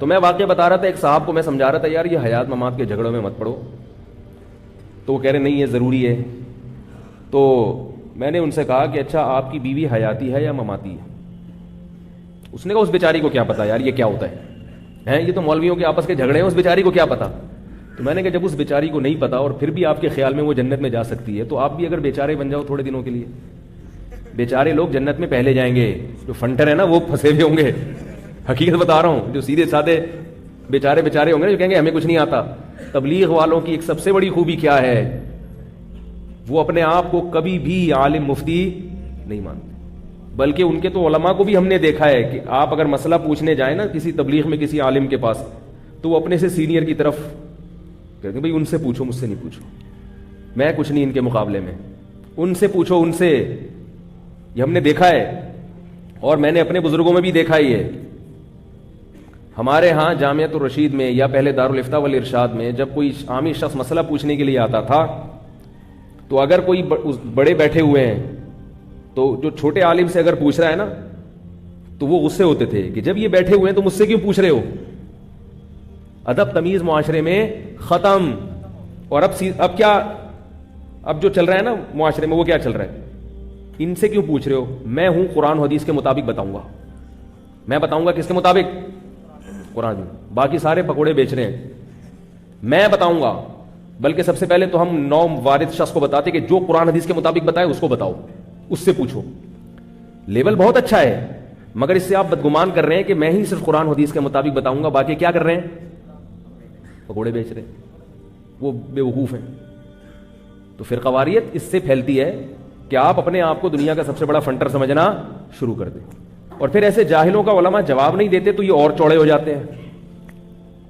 تو میں واقعہ بتا رہا تھا، ایک صاحب کو میں سمجھا رہا تھا یار یہ حیات ممات کے جھگڑوں میں مت پڑو، تو وہ کہہ رہے نہیں یہ ضروری ہے. تو میں نے ان سے کہا کہ اچھا آپ کی بیوی حیاتی ہے یا مماتی ہے؟ اس نے کہا اس بیچاری کو کیا پتا یار یہ کیا ہوتا ہے، یہ تو مولویوں کے آپس کے جھگڑے ہیں، اس بیچاری کو کیا پتا. تو میں نے کہا جب اس بیچاری کو نہیں پتا اور پھر بھی آپ کے خیال میں وہ جنت میں جا سکتی ہے، تو آپ بھی اگر بیچارے بن جاؤ تھوڑے دنوں کے لیے. بیچارے لوگ جنت میں پہلے جائیں گے، جو فنٹر ہے نا وہ پھنسے ہوئے ہوں گے. حقیقت بتا رہا ہوں، جو سیدھے سادے بیچارے ہوں گے جو کہیں گے ہمیں کچھ نہیں آتا. تبلیغ والوں کی ایک سب سے بڑی خوبی کیا ہے، وہ اپنے آپ کو کبھی بھی عالم مفتی نہیں مانتے، بلکہ ان کے تو علماء کو بھی ہم نے دیکھا ہے کہ آپ اگر مسئلہ پوچھنے جائیں نا کسی تبلیغ میں کسی عالم کے پاس، تو وہ اپنے سے سینئر کی طرف کہتے ہیں بھائی ان سے پوچھو، مجھ سے نہیں پوچھو، میں کچھ نہیں ان کے مقابلے میں، ان سے پوچھو ان سے. یہ ہم نے دیکھا ہے اور میں نے اپنے بزرگوں میں بھی دیکھا ہی ہے. ہمارے ہاں جامعۃ الرشید میں یا پہلے دارالافتاء والارشاد میں جب کوئی عامی شخص مسئلہ پوچھنے کے لیے آتا تھا، تو اگر کوئی بڑے بیٹھے ہوئے ہیں تو جو چھوٹے عالم سے اگر پوچھ رہا ہے نا تو وہ غصے ہوتے تھے کہ جب یہ بیٹھے ہوئے ہیں تو مجھ سے کیوں پوچھ رہے ہو. ادب تمیز معاشرے میں ختم. اور اب کیا اب جو چل رہا ہے نا معاشرے میں وہ کیا چل رہا ہے، ان سے کیوں پوچھ رہے ہو، میں ہوں قرآن حدیث کے مطابق بتاؤں گا. میں بتاؤں گا کس کے مطابق؟ قرآن. باقی سارے پکوڑے بیچ رہے ہیں، میں بتاؤں گا. بلکہ سب سے پہلے تو ہم نو وارث شخص کو بتاتے کہ جو قرآن حدیث کے مطابق بتائے اس کو بتاؤ، اس سے پوچھو. لیول بہت اچھا ہے، مگر اس سے آپ بدگمان کر رہے ہیں کہ میں ہی صرف قرآن حدیث کے مطابق بتاؤں گا، باقی کیا کر رہے ہیں، پکوڑے بیچ رہے ہیں. وہ بے وقوف ہیں. تو فرقواریت اس سے پھیلتی ہے کہ آپ اپنے آپ کو دنیا کا سب سے بڑا فنٹر سمجھنا شروع کر دیں. اور پھر ایسے جاہلوں کا علماء جواب نہیں دیتے تو یہ اور چوڑے ہو جاتے ہیں.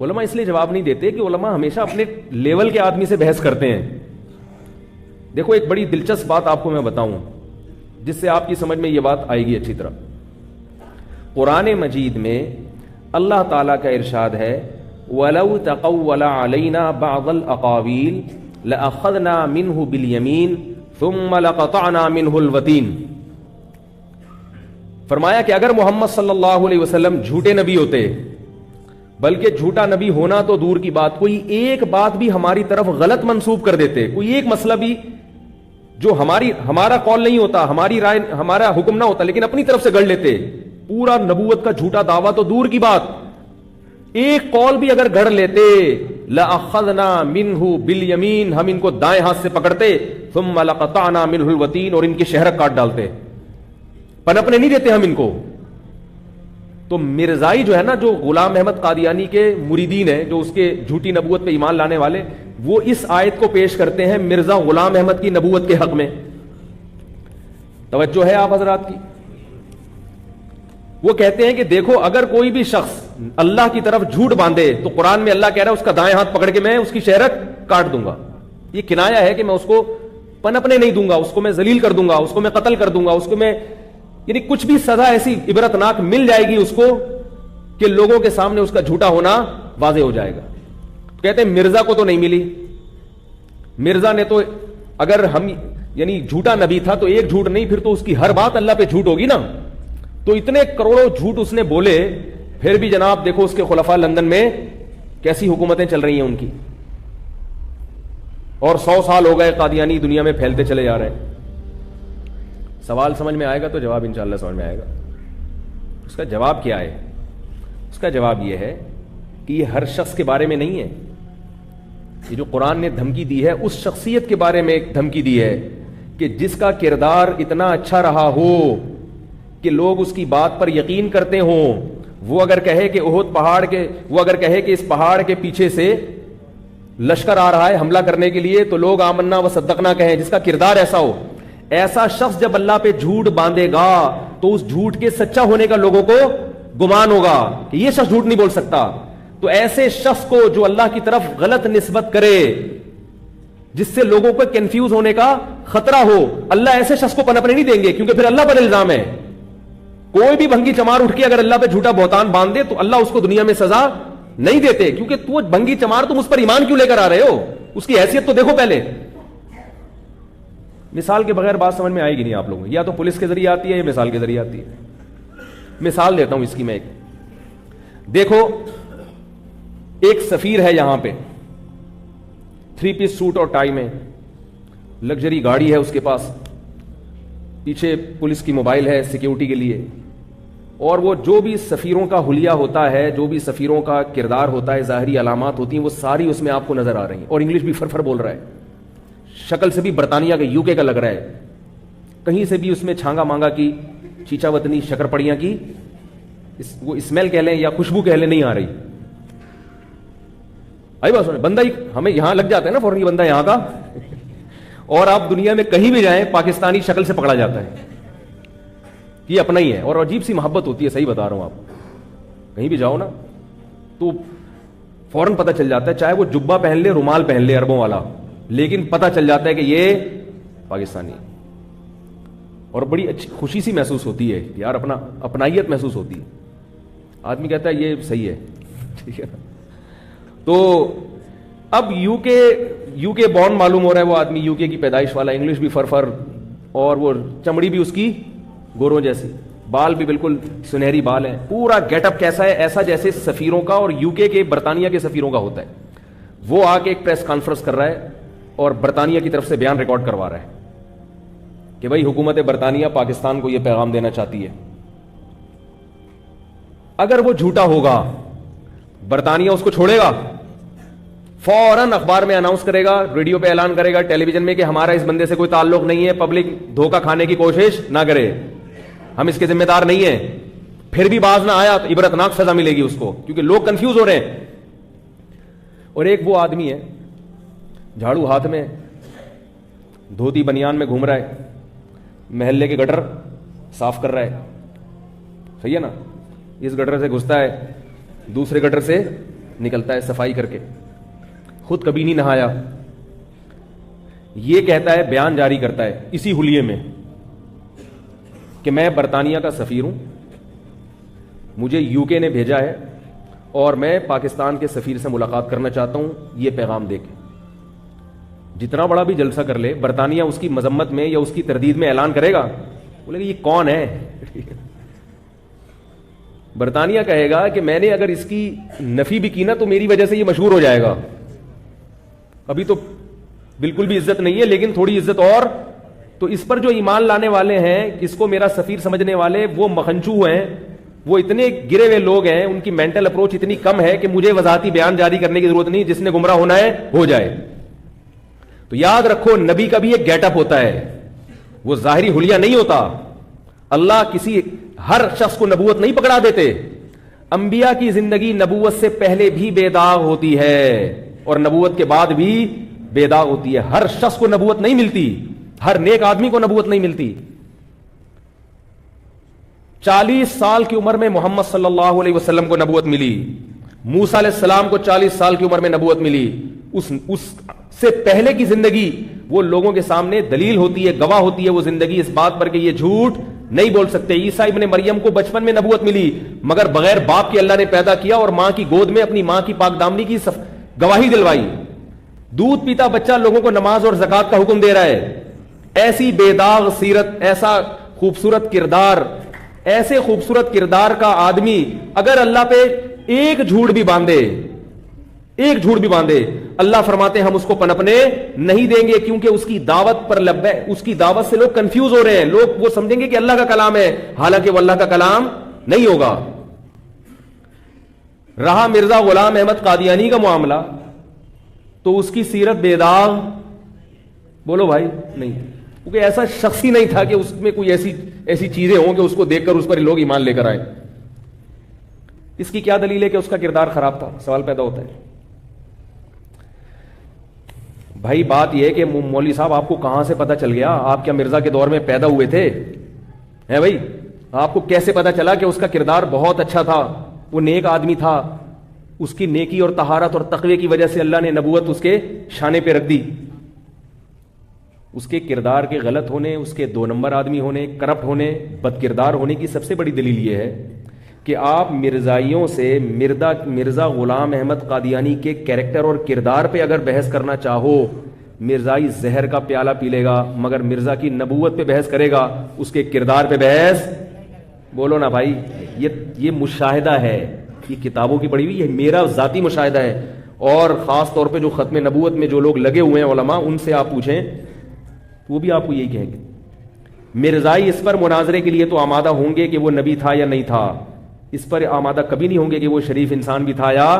علماء اس لیے جواب نہیں دیتے کہ علماء ہمیشہ اپنے لیول کے آدمی سے بحث کرتے ہیں. دیکھو ایک بڑی دلچسپ بات آپ کو میں بتاؤں جس سے آپ کی سمجھ میں یہ بات آئے گی اچھی طرح. قرآن مجید میں اللہ تعالیٰ کا ارشاد ہے وَلَوْ تَقَوَّلَ عَلَيْنَا بَعْضَ الْأَقَاوِيلِ لَأَخَذْنَا مِنْهُ بِالْيَمِينِ ثُمَّ لَقَطَعْنَا مِنْهُ الْوَتِينَ. فرمایا کہ اگر محمد صلی اللہ علیہ وسلم جھوٹے نبی ہوتے، بلکہ جھوٹا نبی ہونا تو دور کی بات، کوئی ایک بات بھی ہماری طرف غلط منسوب کر دیتے، کوئی ایک مسئلہ بھی جو ہمارا قول نہیں ہوتا، ہماری رائے، ہمارا حکم نہ ہوتا، لیکن اپنی طرف سے گڑ لیتے، پورا نبوت کا جھوٹا دعویٰ تو دور کی بات، ایک قول بھی اگر گڑ لیتے لَأَخَذْنَا مِنْهُ بِالْيَمِينِ، ہم ان کو دائیں ہاتھ سے پکڑتے، ثُمَّ لَقَطَعْنَا مِنْهُ الْوَتِينَ، اور ان کی شہرک کاٹ ڈالتے. پنپنے نہیں دیتے ہم ان کو. تو مرزائی جو ہے نا، جو غلام احمد قادیانی کے مریدین ہیں، جو اس کے جھوٹی نبوت پہ ایمان لانے والے، وہ اس آیت کو پیش کرتے ہیں مرزا غلام احمد کی نبوت کے حق میں. توجہ ہے آپ حضرات کی؟ وہ کہتے ہیں کہ دیکھو اگر کوئی بھی شخص اللہ کی طرف جھوٹ باندھے تو قرآن میں اللہ کہہ رہا ہے اس کا دائیں ہاتھ پکڑ کے میں اس کی شہرت کاٹ دوں گا. یہ کنایا ہے کہ میں اس کو پنپنے نہیں دوں گا، اس کو میں ذلیل کر دوں گا، اس کو میں قتل کر دوں گا، اس کو میں یعنی کچھ بھی سزا ایسی عبرتناک مل جائے گی اس کو کہ لوگوں کے سامنے اس کا جھوٹا ہونا واضح ہو جائے گا. کہتے ہیں مرزا کو تو نہیں ملی. مرزا نے تو اگر ہم یعنی جھوٹا نبی تھا تو ایک جھوٹ نہیں، پھر تو اس کی ہر بات اللہ پہ جھوٹ ہوگی نا. تو اتنے کروڑوں جھوٹ اس نے بولے، پھر بھی جناب دیکھو اس کے خلفاء لندن میں کیسی حکومتیں چل رہی ہیں ان کی، اور 100 سال ہو گئے قادیانی دنیا میں پھیلتے چلے جا رہے ہیں. سوال سمجھ میں آئے گا تو جواب انشاءاللہ سمجھ میں آئے گا. اس کا جواب کیا ہے؟ اس کا جواب یہ ہے کہ یہ ہر شخص کے بارے میں نہیں ہے. یہ جو قرآن نے دھمکی دی ہے اس شخصیت کے بارے میں ایک دھمکی دی ہے کہ جس کا کردار اتنا اچھا رہا ہو کہ لوگ اس کی بات پر یقین کرتے ہوں. وہ اگر کہے کہ احد پہاڑ کے، وہ اگر کہے کہ اس پہاڑ کے پیچھے سے لشکر آ رہا ہے حملہ کرنے کے لیے، تو لوگ آمنا و صدقنا کہیں. جس کا کردار ایسا ہو، ایسا شخص جب اللہ پہ جھوٹ باندھے گا تو اس جھوٹ کے سچا ہونے کا لوگوں کو گمان ہوگا کہ یہ شخص جھوٹ نہیں بول سکتا. تو ایسے شخص کو جو اللہ کی طرف غلط نسبت کرے جس سے لوگوں کو کنفیوز ہونے کا خطرہ ہو، اللہ ایسے شخص کو پنپنے نہیں دیں گے، کیونکہ پھر اللہ پر الزام ہے. کوئی بھی بھنگی چمار اٹھ کے اگر اللہ پہ جھوٹا بہتان باندھ دے تو اللہ اس کو دنیا میں سزا نہیں دیتے، کیونکہ تو بھنگی چمار تم اس پر ایمان کیوں لے کر آ رہے ہو؟ اس کی حیثیت تو دیکھو پہلے. مثال کے بغیر بات سمجھ میں آئے گی نہیں آپ لوگوں کو. یا تو پولیس کے ذریعے آتی ہے یا مثال کے ذریعے آتی ہے. مثال دیتا ہوں اس کی میں ایک. دیکھو ایک سفیر ہے یہاں پہ 3 پیس سوٹ اور ٹائی میں, لگژری گاڑی ہے اس کے پاس, پیچھے پولیس کی موبائل ہے سیکیورٹی کے لیے, اور وہ جو بھی سفیروں کا حلیہ ہوتا ہے, جو بھی سفیروں کا کردار ہوتا ہے, ظاہری علامات ہوتی ہیں, وہ ساری اس میں آپ کو نظر آ رہی ہیں, اور انگلش بھی فرفر بول رہا ہے, شکل سے بھی برطانیہ کا UK کا لگ رہا ہے, کہیں سے بھی اس میں چھانگا مانگا کی, چیچا وطنی, شکر پڑیاں کی وہ اسمیل کہہ لیں یا خوشبو کہہ لیں نہیں آ رہی. آئی بات سنیں, بندہ ہمیں یہاں لگ جاتا ہے نا فوراً, یہ بندہ یہاں کا, اور آپ دنیا میں کہیں بھی جائیں پاکستانی شکل سے پکڑا جاتا ہے, یہ اپنا ہی ہے, اور عجیب سی محبت ہوتی ہے, صحیح بتا رہا ہوں آپ, کہیں بھی جاؤ نا تو فوراً پتہ چل جاتا ہے, چاہے وہ جبہ پہن لے, رومال پہن لے عربوں والا, لیکن پتہ چل جاتا ہے کہ یہ پاکستانی ہے, اور بڑی اچھی خوشی سی محسوس ہوتی ہے یار, اپنائیت محسوس ہوتی ہے, آدمی کہتا ہے یہ صحیح ہے, ٹھیک ہے. تو اب یو کے بورن معلوم ہو رہا ہے وہ آدمی, UK کی پیدائش والا, انگلش بھی فرفر, اور وہ چمڑی بھی اس کی گوروں جیسی, بال بھی بالکل سنہری بال ہیں, پورا گیٹ اپ کیسا ہے, ایسا جیسے سفیروں کا اور UK کے برطانیہ کے سفیروں کا ہوتا ہے. وہ آ کے ایک پریس کانفرنس کر رہا ہے اور برطانیہ کی طرف سے بیان ریکارڈ کروا رہا ہے کہ بھائی حکومت برطانیہ پاکستان کو یہ پیغام دینا چاہتی ہے. اگر وہ جھوٹا ہوگا برطانیہ اس کو چھوڑے گا, فوراً اخبار میں اناؤنس کرے گا, ریڈیو پہ اعلان کرے گا, ٹیلی ویژن میں کہ ہمارا اس بندے سے کوئی تعلق نہیں ہے, پبلک دھوکہ کھانے کی کوشش نہ کرے, ہم اس کے ذمہ دار نہیں ہیں. پھر بھی باز نہ آیا تو عبرتناک سزا ملے گی اس کو, کیونکہ لوگ کنفیوز ہو رہے ہیں. اور ایک وہ آدمی ہے جھاڑو ہاتھ میں, دھوتی بنیان میں گھوم رہا ہے, محلے کے گٹر صاف کر رہا ہے, صحیح ہے نا, اس گٹر سے گھستا ہے, دوسرے گٹر سے نکلتا ہے صفائی کر کے, خود کبھی نہیں نہایا. یہ کہتا ہے, بیان جاری کرتا ہے اسی حلیے میں کہ میں برطانیہ کا سفیر ہوں, مجھے UK نے بھیجا ہے اور میں پاکستان کے سفیر سے ملاقات کرنا چاہتا ہوں, یہ پیغام دے کے. جتنا بڑا بھی جلسہ کر لے, برطانیہ اس کی مذمت میں یا اس کی تردید میں اعلان کرے گا, بولے گا یہ کون ہے. برطانیہ کہے گا کہ میں نے اگر اس کی نفی بھی کی نا تو میری وجہ سے یہ مشہور ہو جائے گا, ابھی تو بالکل بھی عزت نہیں ہے لیکن تھوڑی عزت اور. تو اس پر جو ایمان لانے والے ہیں, اس کو میرا سفیر سمجھنے والے, وہ مخنچو ہیں, وہ اتنے گرے ہوئے لوگ ہیں, ان کی مینٹل اپروچ اتنی کم ہے کہ مجھے وضاحتی بیان جاری کرنے کی ضرورت نہیں, جس نے گمراہ ہونا ہے ہو جائے. تو یاد رکھو, نبی کا بھی ایک گیٹ اپ ہوتا ہے, وہ ظاہری حلیہ نہیں ہوتا. اللہ کسی ہر شخص کو نبوت نہیں پکڑا دیتے. انبیاء کی زندگی نبوت سے پہلے بھی بے داغ ہوتی ہے اور نبوت کے بعد بھی بے داغ ہوتی ہے. ہر شخص کو نبوت نہیں ملتی, ہر نیک آدمی کو نبوت نہیں ملتی. 40 سال کی عمر میں محمد صلی اللہ علیہ وسلم کو نبوت ملی, موسیٰ علیہ السلام کو 40 سال کی عمر میں نبوت ملی. اس سے پہلے کی زندگی وہ لوگوں کے سامنے دلیل ہوتی ہے, گواہ ہوتی ہے وہ زندگی اس بات پر کہ یہ جھوٹ نہیں بول سکتے. عیسیٰ ابن مریم کو بچپن میں نبوت ملی, مگر بغیر باپ کے اللہ نے پیدا کیا اور ماں کی گود میں اپنی ماں کی پاک دامنی کی گواہی دلوائی. دودھ پیتا بچہ لوگوں کو نماز اور زکات کا حکم دے رہا ہے. ایسی بے داغ سیرت, ایسا خوبصورت کردار, ایسے خوبصورت کردار کا آدمی اگر اللہ پہ ایک جھوٹ بھی باندھے, ایک جھوٹ بھی باندھے, اللہ فرماتے ہیں ہم اس کو پنپنے نہیں دیں گے, کیونکہ اس کی دعوت پر اس کی دعوت سے لوگ کنفیوز ہو رہے ہیں. لوگ وہ سمجھیں گے کہ اللہ کا کلام ہے, حالانکہ وہ اللہ کا کلام نہیں ہوگا. رہا مرزا غلام احمد قادیانی کا معاملہ, تو اس کی سیرت بے داغ بولو بھائی نہیں, کیونکہ ایسا شخص ہی نہیں تھا کہ اس میں کوئی ایسی چیزیں ہوں کہ اس کو دیکھ کر اس پر لوگ ایمان لے کر آئے. اس کی کیا دلیل ہے کہ اس کا کردار خراب تھا؟ سوال پیدا ہوتا ہے. بھائی بات یہ ہے کہ مولوی صاحب آپ کو کہاں سے پتا چل گیا؟ آپ کیا مرزا کے دور میں پیدا ہوئے تھے؟ ہے بھائی, آپ کو کیسے پتا چلا کہ اس کا کردار بہت اچھا تھا, وہ نیک آدمی تھا, اس کی نیکی اور طہارت اور تقوی کی وجہ سے اللہ نے نبوت اس کے شانے پہ رکھ دی. اس کے کردار کے غلط ہونے, اس کے 2 نمبر آدمی ہونے, کرپٹ ہونے, بد کردار ہونے کی سب سے بڑی دلیل یہ ہے کہ آپ مرزائیوں سے مرزا غلام احمد قادیانی کے کیریکٹر اور کردار پہ اگر بحث کرنا چاہو, مرزائی زہر کا پیالہ پی لے گا, مگر مرزا کی نبوت پہ بحث کرے گا, اس کے کردار پہ بحث بولو نا بھائی. یہ مشاہدہ ہے, یہ کتابوں کی پڑھی ہوئی، یہ میرا ذاتی مشاہدہ ہے، اور خاص طور پہ جو ختم نبوت میں جو لوگ لگے ہوئے ہیں علماء، ان سے آپ پوچھیں وہ بھی آپ کو یہی کہیں گے۔ مرزائی اس پر مناظرے کے لیے تو آمادہ ہوں گے کہ وہ نبی تھا یا نہیں تھا، اس پر آمادہ کبھی نہیں ہوں گے کہ وہ شریف انسان بھی تھا یا،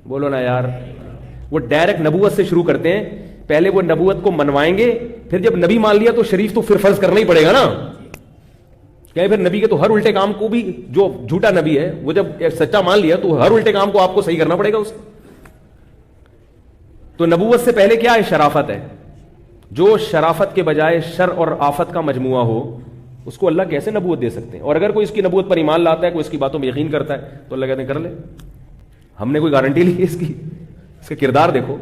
بولو نا یار، وہ ڈائریکٹ نبوت سے شروع کرتے ہیں، پہلے وہ نبوت کو منوائیں گے، پھر جب نبی مان لیا تو شریف تو پھر فرض کرنا ہی پڑے گا نا، کہ پھر نبی کے تو ہر الٹے کام کو بھی، جو جھوٹا نبی ہے وہ جب سچا مان لیا تو ہر الٹے کام کو آپ کو صحیح کرنا پڑے گا اس کو۔ تو نبوت سے پہلے کیا ہے؟ شرافت ہے۔ جو شرافت کے بجائے شر اور آفت کا مجموعہ ہو اس کو اللہ کیسے نبوت دے سکتے ہیں؟ اور اگر کوئی اس کی نبوت پر ایمان لاتا ہے، کوئی اس کی باتوں میں یقین کرتا ہے، تو اللہ کہتے ہیں کر لے، ہم نے کوئی گارنٹی لی ہے اس کی، اس کا کردار دیکھو۔